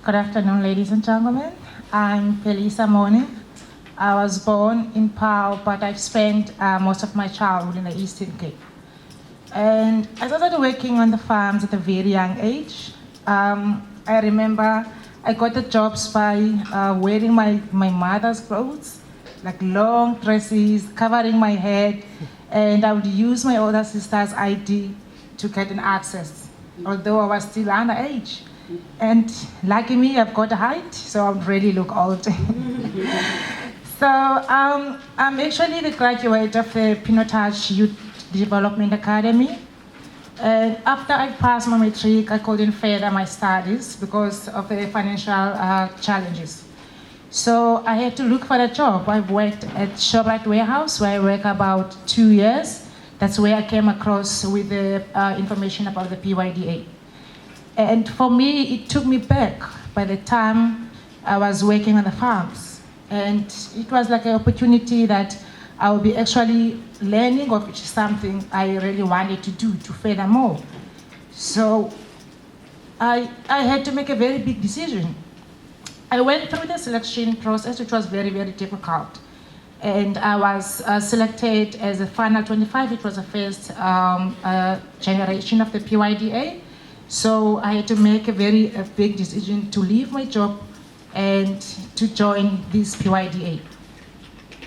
Good afternoon, ladies and gentlemen. I'm Phelisa Moni. I was born in Pau, but I've spent most of my childhood in the Eastern Cape. And I started working on the farms at a very young age. I remember I got the jobs by wearing my mother's clothes, like long dresses, covering my head, and I would use my older sister's ID to get an access, although I was still underage. And lucky me, I've got a height, so I would really look old. So I'm actually the graduate of the Pinotage Youth Development Academy. And after I passed my matric, I couldn't further my studies because of the financial challenges. So I had to look for a job. I worked at ShopRite Warehouse, where I worked about 2 years. That's where I came across with the information about the PYDA. And for me, it took me back by the time I was working on the farms. And it was like an opportunity that I would be actually learning, of which is something I really wanted to do to further more. So I had to make a very big decision. I went through the selection process, which was very, very difficult. And I was selected as a final 25. It was the first generation of the PYDA. So I had to make a very big decision to leave my job and to join this PYDA.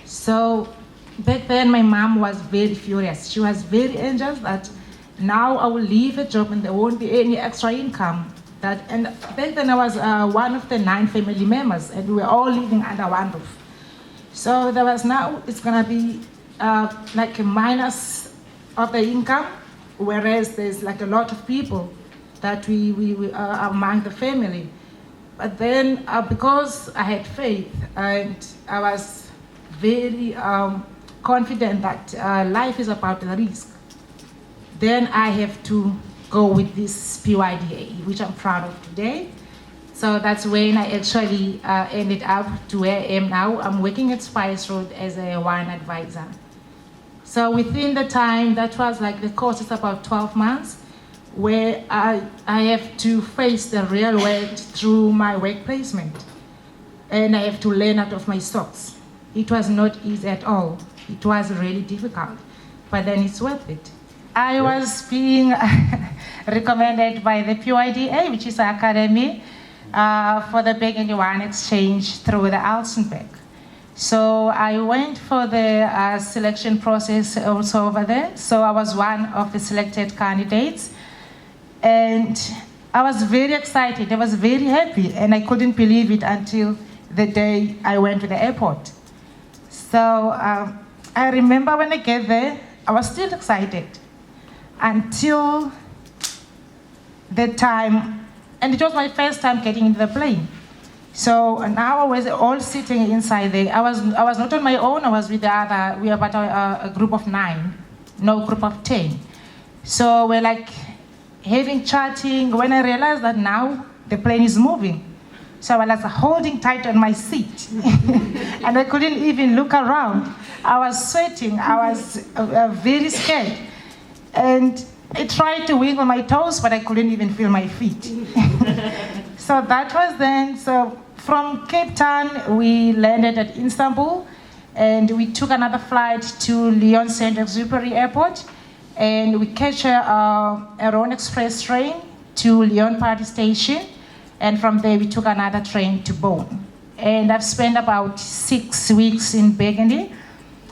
So back then, my mom was very furious. She was very anxious that now I will leave a job and there won't be any extra income. And back then, I was one of the 9 family members, and we were all living under one roof. So there was now, it's gonna be like a minus of the income, whereas there's like a lot of people that we are among the family. But then because I had faith and I was very confident that life is about the risk, then I have to go with this PYDA, which I'm proud of today. So that's when I actually ended up to where I am now. I'm working at Spice Road as a wine advisor. So within the time, that was like the course is about 12 months, where I have to face the real world through my work placement. And I have to learn out of my socks. It was not easy at all. It was really difficult, but then it's worth it. I was being recommended by the PYDA, which is the academy, for the Burgundy Wine Exchange through the Alsenberg. So I went for the selection process also over there. So I was one of the selected candidates. And I was very excited, I was very happy, and I couldn't believe it until the day I went to the airport. So I remember when I get there, I was still excited until the time, and it was my first time getting into the plane. So now I was all sitting inside there. I was not on my own, I was with the other, we were about a group of 9, no group of 10. So we're like, having chatting, when I realized that now the plane is moving. So I was holding tight on my seat and I couldn't even look around. I was sweating, I was very scared. And I tried to wiggle my toes, but I couldn't even feel my feet. So that was then. So from Cape Town, we landed at Istanbul and we took another flight to Lyon Saint-Exupéry Airport. And we catch a Rhone Express train to Lyon Party Station. And from there, we took another train to Beaune. And I've spent about 6 weeks in Burgundy.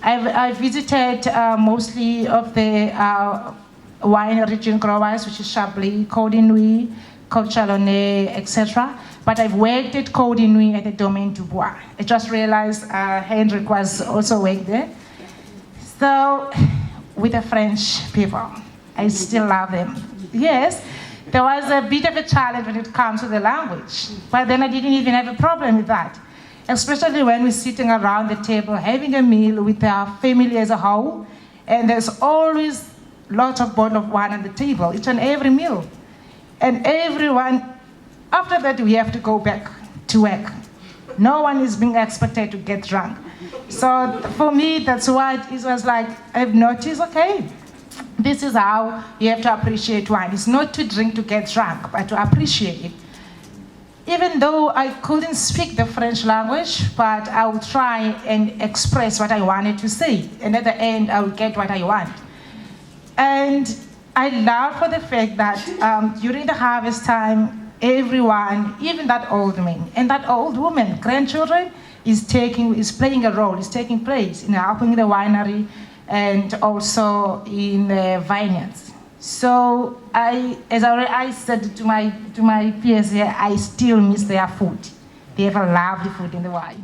I visited mostly of the wine region growers, which is Chablis, Côte d'Inuit, Côte Chalonnais, etc. But I've worked at Côte d'Inuit at the Domaine du Bois. I just realized Hendrik was also worked there. So, with the French people, I still love them. Yes, there was a bit of a challenge when it comes to the language, but then I didn't even have a problem with that, especially when we're sitting around the table having a meal with our family as a whole, and there's always lots of bottle of wine on the table, each and every meal. And everyone, after that, we have to go back to work. No one is being expected to get drunk. So for me, that's why it was like, I've noticed, okay, this is how you have to appreciate wine. It's not to drink to get drunk, but to appreciate it. even though I couldn't speak the French language, but I would try and express what I wanted to say. And at the end, I would get what I want. And I love for the fact that during the harvest time, everyone, even that old man and that old woman, grandchildren, is playing a role, is taking place in helping the winery and also in the vineyards. So as I said to my peers here, I still miss their food. They have a lovely food in the wine.